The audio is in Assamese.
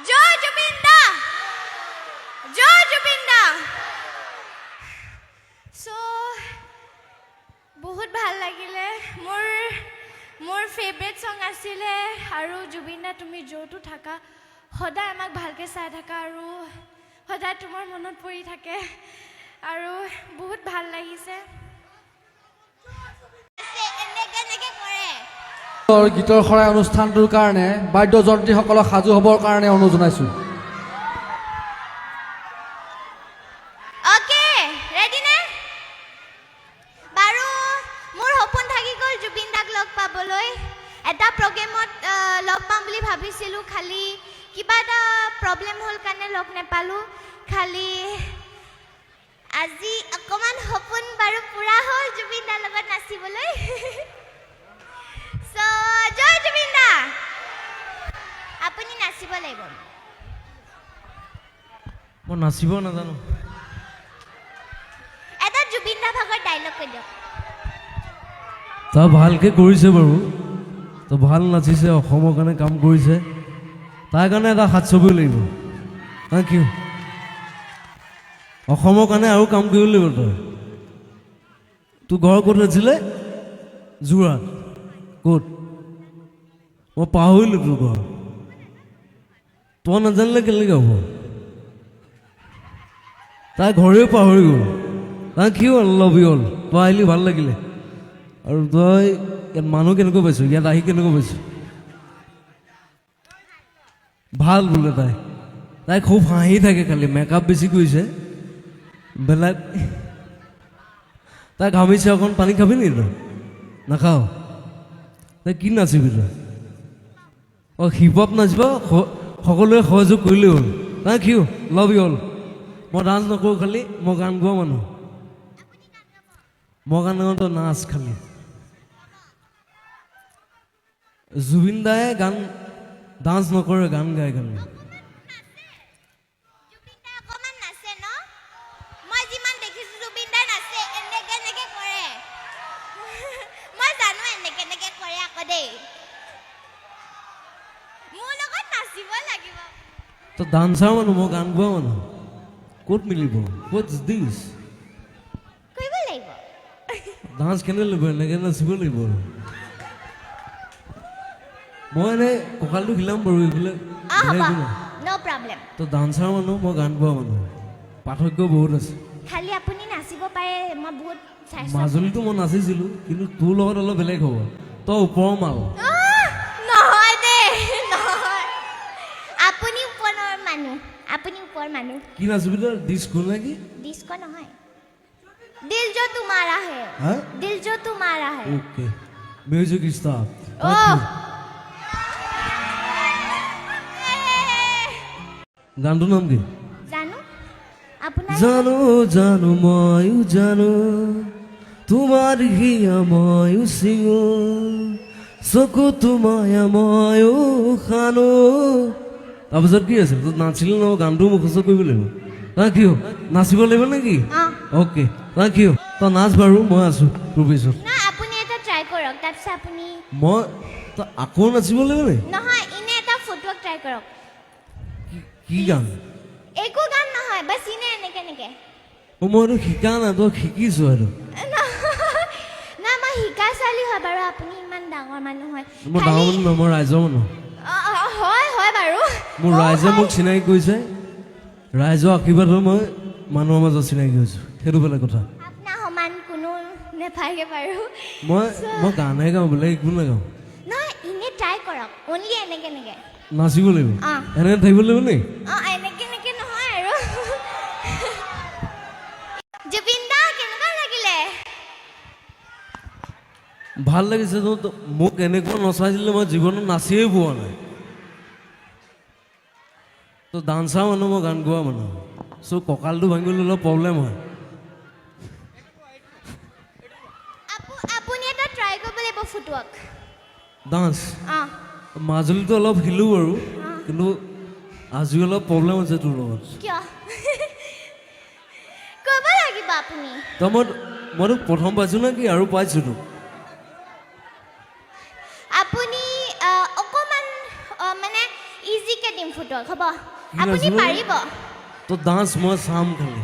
জয় জুবিন দা, জয় জুবিন দা। সো বহুত ভাল লাগিলে। মোৰ ফেভৰেট সং আছিলে আৰু জুবিন দা তুমি য'তো থাকা সদায় আমাক ভালকৈ চাই থাকা আৰু সদায় তোমাৰ মনত পৰি থাকে আৰু বহুত ভাল লাগিছে। গীতৰ শৰাই অনুষ্ঠানটোৰ কাৰণে বাদ্যযন্ত্ৰীসকলক সাজু হ'বৰ কাৰণে অনুৰোধ জনাইছোঁ। অ'কে, ৰেডি নে? বাৰু মোৰ সপোন থাকি গ'ল জুবিন দাক লগ পাবলৈ। এটা প্ৰগ্ৰেমত লগ পাম বুলি ভাবিছিলোঁ, খালি কিবা এটা প্ৰব্লেম হ'ল কাৰণে লগ নাপালোঁ। খালি আজি অকণমান সপোন বাৰু পূৰা হ'ল জুবিন দাৰ লগত নাচিবলৈ। চ' জয় জুবিন দা, আপুনি নাচিব লাগিব। মই নাচিব নাজানো। এটা জুবিন দা ভাগৰ ডাইলগ কৈ দিয়ক। তা ভালকৈ কৰিছে বাৰু, তো ভাল নাচিছে, অসমৰ কাৰণে কাম কৰিছে, তাৰ কাৰণে এটা হাত চুবই লাগিব। Thank you. অসমৰ কাৰণে আৰু কাম কৰিব লাগিব তই। তোৰ ঘৰ ক'ত আছিলে? যোৰহাট। ক'ত? মই পাহৰিলোঁ তোৰ ঘৰ। তই নাজানিলে কেনেকৈ হ'ব? তাই ঘৰেও পাহৰি গ'ল। তাই কি হ'ল? Love you all. তই আহিলি ভাল লাগিলে। আৰু তই ইয়াত মানুহ কেনেকৈ পাইছ? ইয়াত আহি কেনেকৈ পাইছ? ভাল বোলে তাই খুব হাঁহি থাকে, খালি মেকআপ বেছি কৰিছে বেলেগ। তাই ঘামিছে, অকণ পানী খাবি নেকি তই? নাখাওঁ। তাই কি নাচিবি তই? অঁ, হিপ হপ নাচিব, সকলোৱে সহযোগ কৰিলেই হ'ল। Thank you, love you all. মই ডান্স নকৰোঁ, খালি মই গান গোৱা মানুহ। মই গান গাওঁ, তই নাচ খালি। জুবিন দায়ে গান ডান্স নকৰে, গান গায় খালি। জুবিন দা অকণমান নাচে ন? মই যিমান দেখিছোঁ জুবিন দা নাচে, এনেকে এনেকে কৰে। মই জানো এনেকে এনেকে কৰে আকৌ দেই। মোৰ লগত নাচিব লাগিব। তই ডান্সাৰ মানুহ, মই গান গোৱা মানুহ, ক'ত মিলিব? হোৱাটছ দিছ? কৰিব লাগিব। ডান্স কেনে লাগিব? এনেকৈ নাচিব লাগিব আৰু। মই এনেই কঁকালটো হিলাম বাৰু, এইফালে অঁ হ'ব, একো নাই। ন' প্ৰব্লেম। তই ডান্সাৰ মানুহ, মই গান গোৱা মানুহ, পাৰ্থক্য বহুত আছে। খালি আপুনি নাচিব পাৰে, মই বহুত চাইছোঁ। মাজুলীতো মই নাচিছিলোঁ, কিন্তু তোৰ লগত অলপ বেলেগ হ'ব। তই ওপৰৰ মাল। নহয় দেই, নহয়। আপুনি ওপৰৰ মানুহ, আপুনি ওপৰৰ মানুহ। কি নাচিবি তই? ডিস্কো নেকি? ডিস্কো নহয়, দিল जो तुम्हारा है, হা? दिल जो तुम्हारा है। Okay, music start. ओह, গানটোৰ নাম কি? জানো আপোনাৰ জানো জানো ময়ো জানো, তোমাৰ হিয়া ময়ো চিঙো, চকু তোমায়া ময়ো খানো। তাৰপিছত কি আছে? তই নাচিলে ন, গানটো মুখস্থ কৰিব লাগিব। Thank you. নাচিব লাগিব নেকি? অঁ অ'কে, থেংক ইউ। তই নাচ বাৰু, মই আছোঁ তোৰ পিছত। না, আপুনি এটা ট্ৰাই কৰক, তাৰপিছত আপুনি মই তই আকৌ নাচিব লাগিব নেকি? নহয়, এনে এটা ফুটৱৰ্ক ট্ৰাই কৰক। কি গান? একো গান নহয়, বাছ এনে এনেকে এনেকে। অ, মই এইটো শিকা নাই, তই শিকিছোঁ এইটো। না, মই শিকা ছোৱালী হয় বাৰু, আপুনি ইমান ডাঙৰ মানুহ হয়। মই ডাঙৰ মানুহ নহয়, মই ৰাইজৰ মানুহ। হয় হয় বাৰু। মোৰ ৰাইজে মোক চিনাকি কৰিছে, ৰাইজৰ আশীৰ্বাদত মই মানুহৰ মাজত চিনাকি হৈছোঁ, সেইটো বেলেগ কথা। আপোনাৰ সমান কোনো নাপায়গে বাৰু। মই গানহে গাওঁ, বেলেগ একো নাগাওঁ। নহয়, এনে ট্ৰাই কৰক, অনলি এনেকে এনেকে। নাচিব লাগিব, অঁ এনেকৈ থাকিব লাগিব নেকি? অঁ, এনেকে এনেকে নহয় আৰু। জুবিন দা কেনেকুৱা লাগিলে? ভাল লাগিছে। মোক এনেকুৱা নচাইছিলে, মই জীৱনত নাচিয়ে পোৱা নাই। তো ডান্সাৰ মানুহ, মই গান গোৱা মানুহ, চ' কঁকালটো ভাঙিবলৈ অলপ প্ৰব্লেম হয়। আপুনি এটা ট্ৰাই কৰিব লাগিব ফুটৱৰ্ক। ডান্স অঁ মাজুলীটো অলপ শিলো বাৰু, কিন্তু আজি অলপ প্ৰব্লেম হৈছে তোৰ লগত। কিয়? ক'ব লাগিব আপুনি। তই মইতো প্ৰথম পাইছোঁ নে কি? আৰু পাইছোঁ তোক। আপুনি অকণমান মানে ইজিকৈ দিম ফুটুৱক হ'ব কি আপুনি নাচিব? পাৰিব তো ডান্স মই চাম খালি